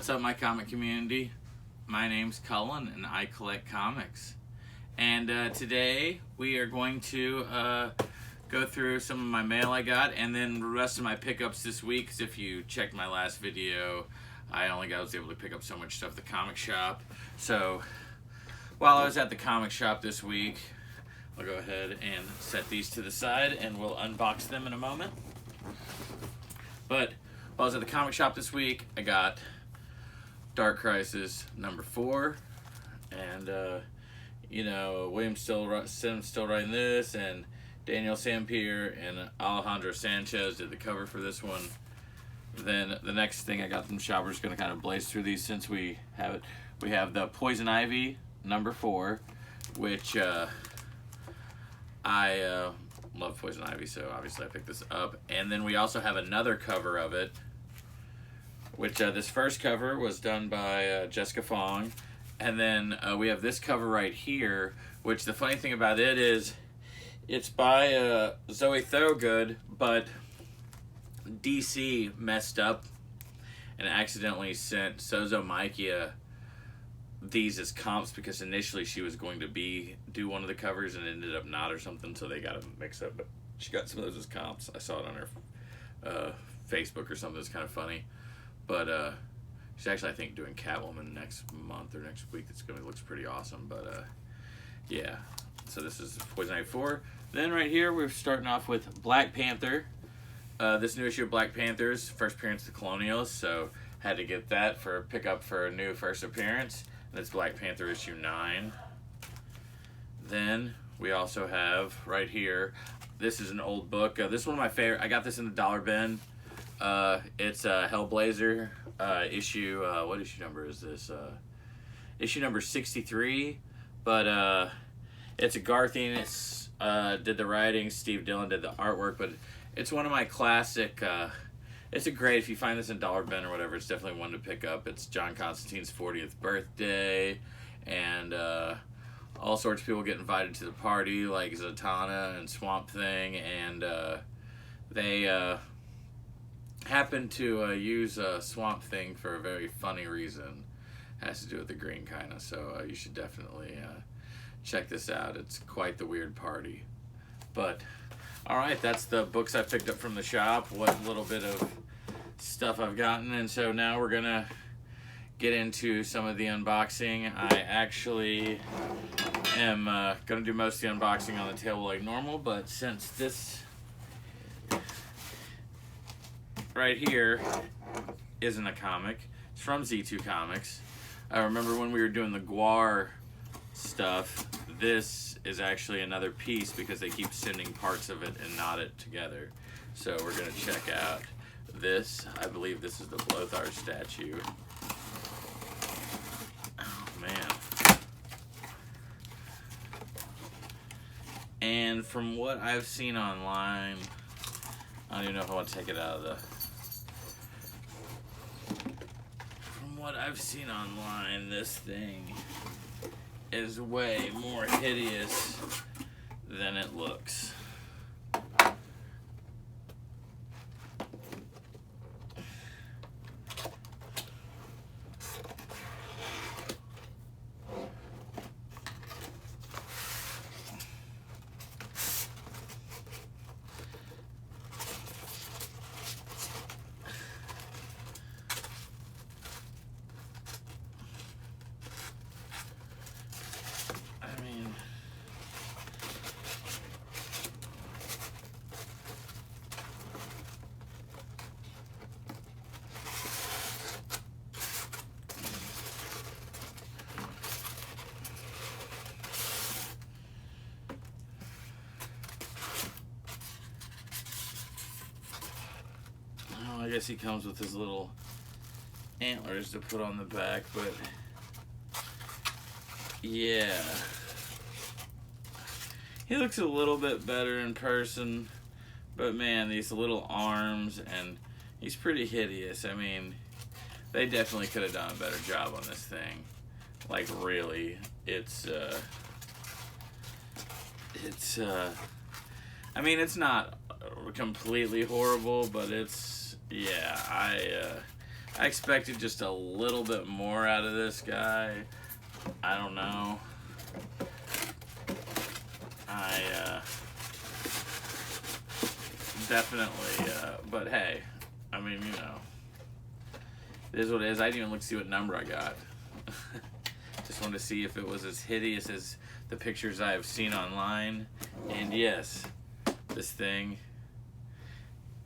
What's up, my comic community? My name's Cullen and I collect comics. And today we are going to go through some of my mail I got and then the rest of my pickups this week. Because if you checked my last video, I was able to pick up so much stuff at the comic shop. So while I was at the comic shop this week, I'll go ahead and set these to the side and we'll unbox them in a moment. But while I was at the comic shop this week, I got Dark Crisis #4, and you know, William still writing this, and Daniel Sampier and Alejandro Sanchez did the cover for this one. Then the next thing I got from the shop, we're just going to kind of blaze through these since we have it. We have the Poison Ivy #4, which I love Poison Ivy, so obviously I picked this up. And then we also have another cover of it, which this first cover was done by Jessica Fong. And then we have this cover right here, which the funny thing about it is it's by Zoe Thorogood, but DC messed up and accidentally sent Sozo Maikia these as comps because initially she was going to do one of the covers and ended up not or something, so they got a mix up. But she got some of those as comps. I saw it on her Facebook or something. It's kind of funny. But she's actually, I think, doing Catwoman next month or next week. Looks pretty awesome. But yeah, so this is Poison Ivy 4. Then right here we're starting off with Black Panther. This new issue of Black Panther's first appearance to Colonials, so had to get that for pickup for a new first appearance. That's Black Panther issue 9. Then we also have right here, this is an old book. This is one of my favorite. I got this in the dollar bin. It's Hellblazer issue. What issue number is this? Issue number 63. But it's a Garth did the writing. Steve Dillon did the artwork. But it's one of my classic. It's a great, if you find this in dollar bin or whatever, it's definitely one to pick up. It's John Constantine's 40th birthday, and all sorts of people get invited to the party, like Zatanna and Swamp Thing, and they happen to use Swamp Thing for a very funny reason. It has to do with the green kind of, so you should definitely check this out. It's quite the weird party. But alright, that's the books I picked up from the shop, what little bit of stuff I've gotten, and so now we're gonna get into some of the unboxing. I actually am gonna do most of the unboxing on the table like normal, but since this right here isn't a comic, it's from Z2 Comics. I remember when we were doing the GWAR stuff, this is actually another piece because they keep sending parts of it and not it together. So we're going to check out this. I believe this is the Blothar Statue. Oh, man. And from what I've seen online, I don't even know if I want to take it out of the... From what I've seen online, this thing is way more hideous than it looks. I guess he comes with his little antlers to put on the back, but yeah, he looks a little bit better in person, but man, these little arms, and he's pretty hideous. I mean, they definitely could have done a better job on this thing. Like, really, I mean, it's not completely horrible, but it's, yeah, I I expected just a little bit more out of this guy. I don't know. I definitely, but hey, I mean, you know, it is what it is. I didn't even look to see what number I got. Just wanted to see if it was as hideous as the pictures I have seen online. And yes, this thing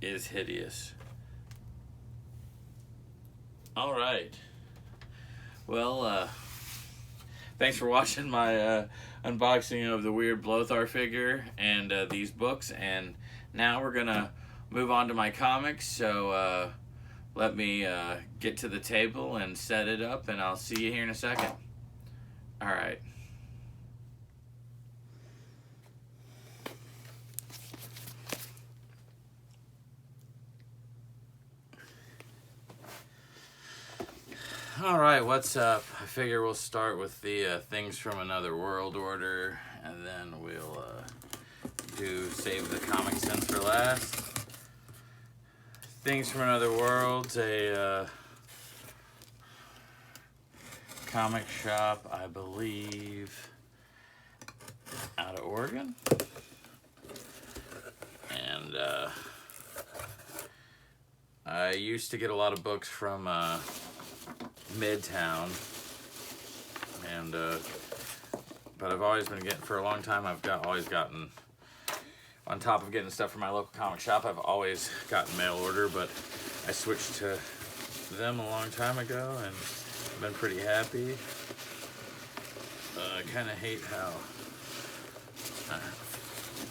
is hideous. All right. Well, thanks for watching my unboxing of the weird Blothar figure and these books. And now we're going to move on to my comics. So let me get to the table and set it up, and I'll see you here in a second. All right. All right, what's up? I figure we'll start with the Things from Another World order, and then we'll save the ComiXsense for last. Things from Another World's a comic shop, I believe, out of Oregon. And I used to get a lot of books from Midtown, and but I've always been getting, for a long time, always gotten, on top of getting stuff from my local comic shop, I've always gotten mail order, but I switched to them a long time ago, and I've been pretty happy. I kind of hate how I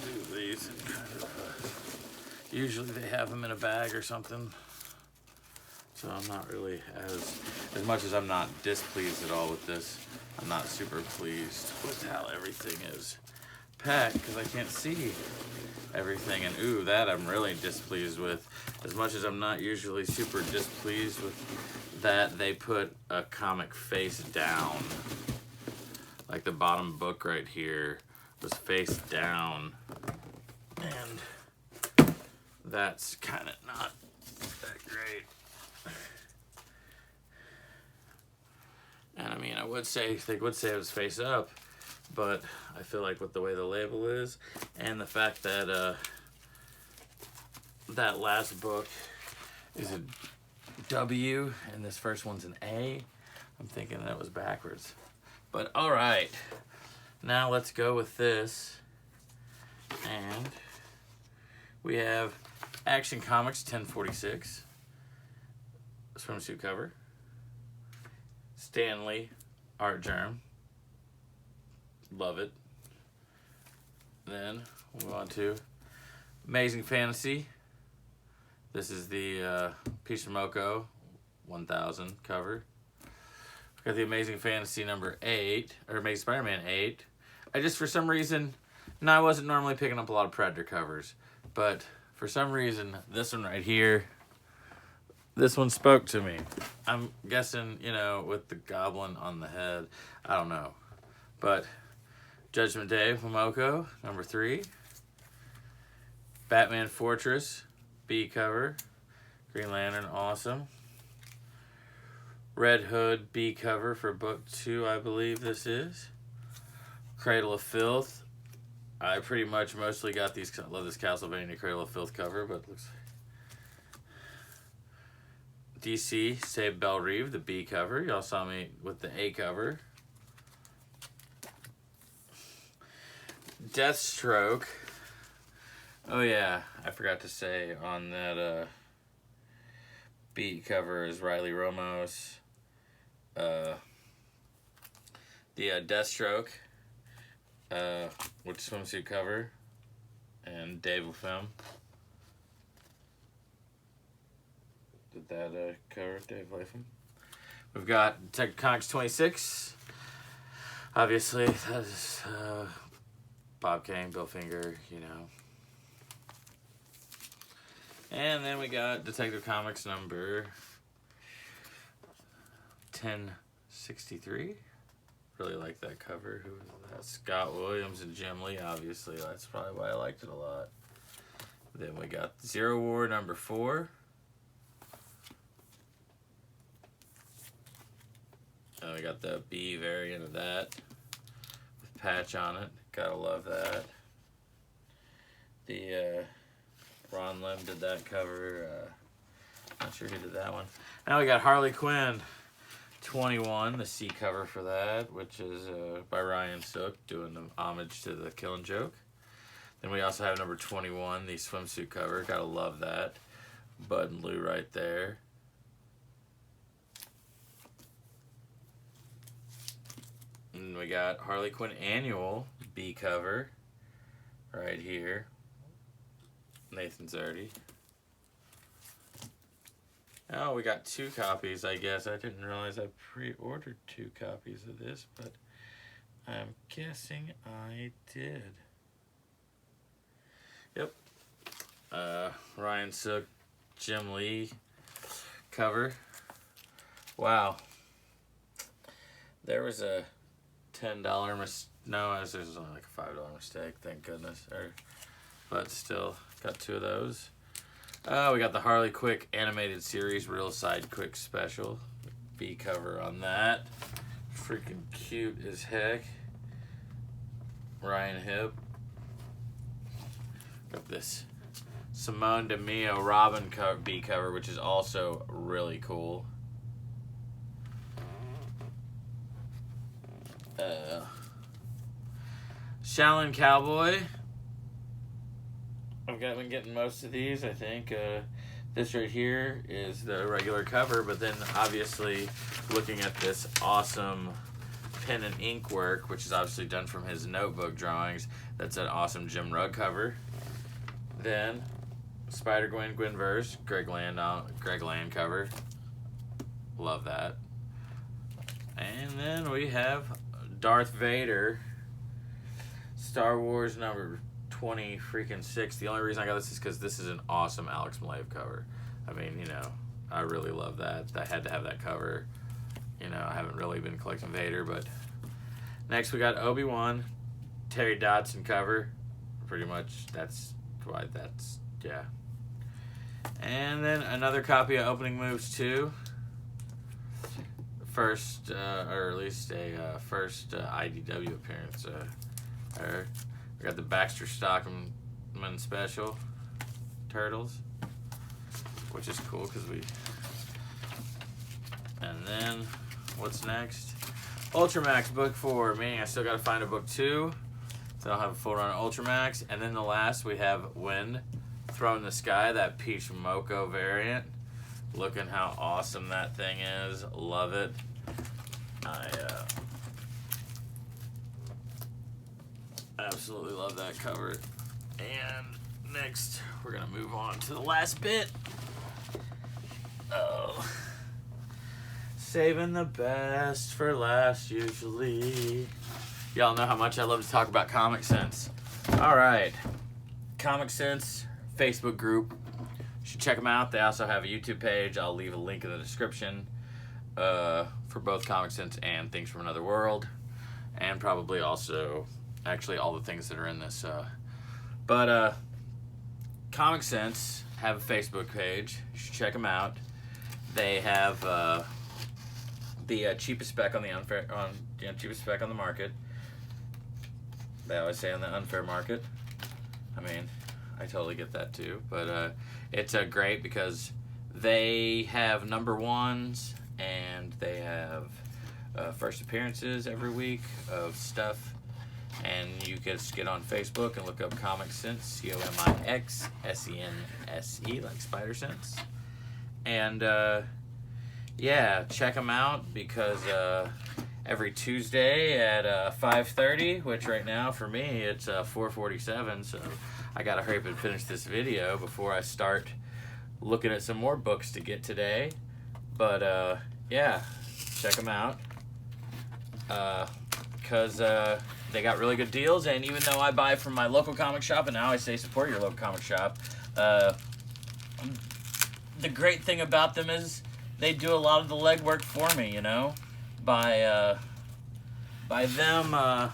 do these, and kind of, usually they have them in a bag or something. So I'm not really as much as I'm not displeased at all with this, I'm not super pleased with how everything is packed, because I can't see everything. And ooh, that I'm really displeased with. As much as I'm not usually super displeased with that, they put a comic face down. Like the bottom book right here was face down. And that's kind of not that great. And I mean, they would say it was face up, but I feel like with the way the label is, and the fact that that last book is a W, and this first one's an A, I'm thinking that was backwards. But all right, now let's go with this. And we have Action Comics 1046, swimsuit cover. Stanley art germ. Love it. Then we'll move on to Amazing Fantasy. This is the Pishimoko 1000 cover. We've got the Amazing Fantasy number 8, or Amazing Spider-Man 8. I just, for some reason, no, I wasn't normally picking up a lot of Predator covers, but for some reason, this one right here, this one spoke to me. I'm guessing, you know, with the goblin on the head. I don't know. But Judgment Day, Momoko, number 3. Batman Fortress, B cover. Green Lantern, awesome. Red Hood, B cover for book 2, I believe this is. Cradle of Filth. I pretty much mostly got these. I love this Castlevania Cradle of Filth cover, but it looks DC, Save Belle Reve, the B cover. Y'all saw me with the A cover. Deathstroke. Oh yeah, I forgot to say on that B cover is Riley Ramos. The Deathstroke, with swimsuit cover, and Dave Film. Did that cover Dave Latham? We've got Detective Comics 26. Obviously, that is Bob Kane, Bill Finger, you know. And then we got Detective Comics number 1063. Really like that cover. Who was that? Scott Williams and Jim Lee, obviously. That's probably why I liked it a lot. Then we got Zero War number 4. We got the B variant of that with patch on it. Gotta love that. The Ron Lim did that cover. Not sure who did that one. Now we got Harley Quinn 21, the C cover for that, which is by Ryan Sook, doing the homage to the Killing Joke. Then we also have number 21, the swimsuit cover. Gotta love that. Bud and Lou right there. And we got Harley Quinn Annual B cover right here. Nathan Zerdy. Oh, we got 2 copies, I guess. I didn't realize I pre-ordered 2 copies of this, but I'm guessing I did. Yep. Ryan Sook, Jim Lee cover. Wow. There was a $10 mistake. No, there's only like a $5 mistake, thank goodness. But still, got 2 of those. We got the Harley Quick animated series, Real Side Quick Special. B cover on that. Freaking cute as heck. Ryan Hipp. Got this Simone DeMeo Robin B cover, which is also really cool. Shaolin Cowboy. I've been getting most of these, I think. This right here is the regular cover, but then obviously looking at this awesome pen and ink work, which is obviously done from his notebook drawings, that's an awesome Jim Rugg cover. Then Spider-Gwen Gwenverse, Greg Land cover. Love that. And then we have Darth Vader, Star Wars number 20 6. The only reason I got this is because this is an awesome Alex Maleev cover. I mean, you know, I really love that. I had to have that cover. You know, I haven't really been collecting Vader, but next we got Obi-Wan, Terry Dodson cover. Pretty much that's why that's, yeah. And then another copy of Opening Moves 2. First, or at least a first IDW appearance. We got the Baxter Stockman Special Turtles, which is cool because we. And then, what's next? Ultramax book 4, meaning I still got to find a book 2. So I'll have a full run of Ultramax. And then the last, we have Wind, Throw in the Sky, that Peach Moko variant. Looking how awesome that thing is. Love it. I absolutely love that cover. And next, we're going to move on to the last bit. Oh. Saving the best for last, usually. Y'all know how much I love to talk about ComiXsense. Alright. ComiXsense Facebook group. You should check them out. They also have a YouTube page. I'll leave a link in the description for both ComiXsense and Things from Another World. And probably also, actually, all the things that are in this. But ComiXsense have a Facebook page. You should check them out. They have the cheapest spec on the cheapest spec on the market. They always say on the unfair market. I mean, I totally get that too. But it's great because they have number ones and they have first appearances every week of stuff. And you can just get on Facebook and look up ComiXsense, ComiXsense, like Spider Sense. And yeah, check them out because every Tuesday at 5:30, which right now for me it's 4:47, so I gotta hurry up and finish this video before I start looking at some more books to get today. But yeah, check them out because they got really good deals. And even though I buy from my local comic shop, and now I say support your local comic shop, the great thing about them is they do a lot of the legwork for me, you know, by them,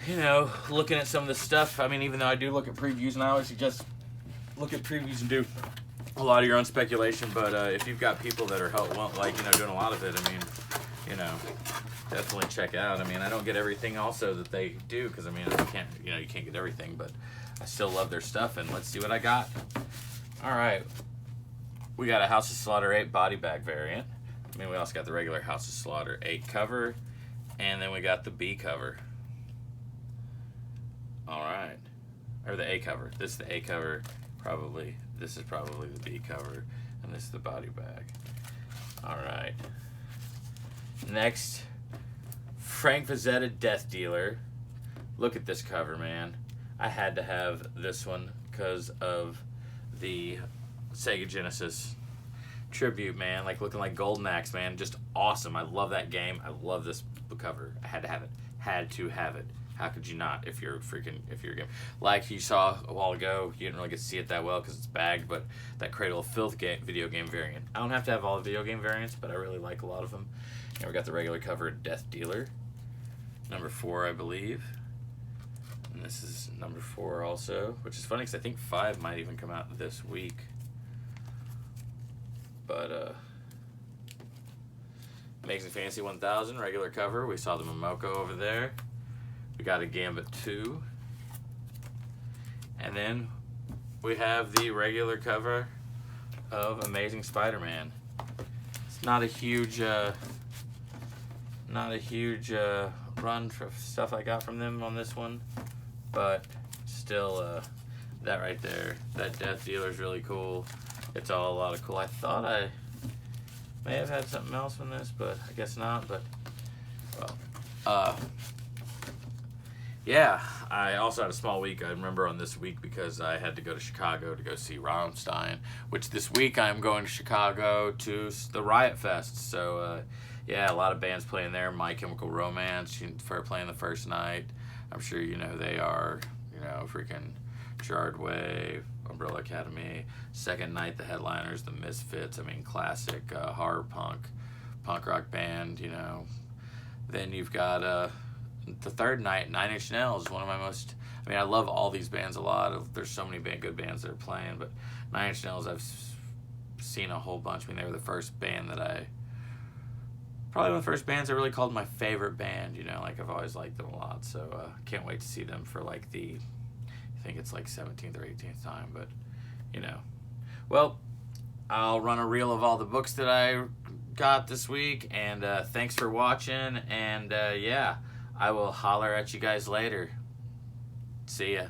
you know, looking at some of the stuff. I mean, even though I do look at previews, and I always suggest look at previews and do a lot of your own speculation, but if you've got people that are doing a lot of it, I mean, definitely check it out. I mean, I don't get everything also that they do, because I mean, you can't get everything, but I still love their stuff. And let's see what I got. All right, we got a House of Slaughter 8 body bag variant. I mean, we also got the regular House of Slaughter 8 cover, and then we got the B cover. All right, or the A cover. This is the A cover, probably. This is probably the B cover, and this is the body bag. All right. Next, Frank Frazetta Death Dealer. Look at this cover, man. I had to have this one because of the Sega Genesis tribute, man. Like looking like Golden Axe, man. Just awesome. I love that game. I love this cover. I had to have it. Had to have it. How could you not if you're a game? Like you saw a while ago, you didn't really get to see it that well because it's bagged, but that Cradle of Filth video game variant. I don't have to have all the video game variants, but I really like a lot of them. And we got the regular cover Death Dealer, number 4, I believe. And this is number 4 also, which is funny because I think 5 might even come out this week. But Amazing Fantasy 1000 regular cover. We saw the Momoko over there. We got a Gambit 2. And then we have the regular cover of Amazing Spider-Man. It's not a huge run for stuff I got from them on this one, but still, that right there, that Death Dealer is really cool. It's all a lot of cool. I thought I may have had something else from this, but I guess not. But well, yeah, I also had a small week. I remember on this week because I had to go to Chicago to go see Rammstein, which this week I'm going to Chicago to the Riot Fest. So, yeah, a lot of bands playing there. My Chemical Romance for playing the first night. I'm sure you know they are, freaking Gerard Way, Umbrella Academy. Second night, the headliners, the Misfits. I mean, classic horror punk rock band, Then you've got the third night, 9 Inch Nails, one of my most... I mean, I love all these bands a lot. There's so many good bands that are playing, but 9 Inch Nails, I've seen a whole bunch. I mean, they were the first band that probably one of the first bands I really called my favorite band, Like, I've always liked them a lot, so can't wait to see them for, I think it's 17th or 18th time, but, Well, I'll run a reel of all the books that I got this week, and thanks for watching, and, yeah, I will holler at you guys later. See ya.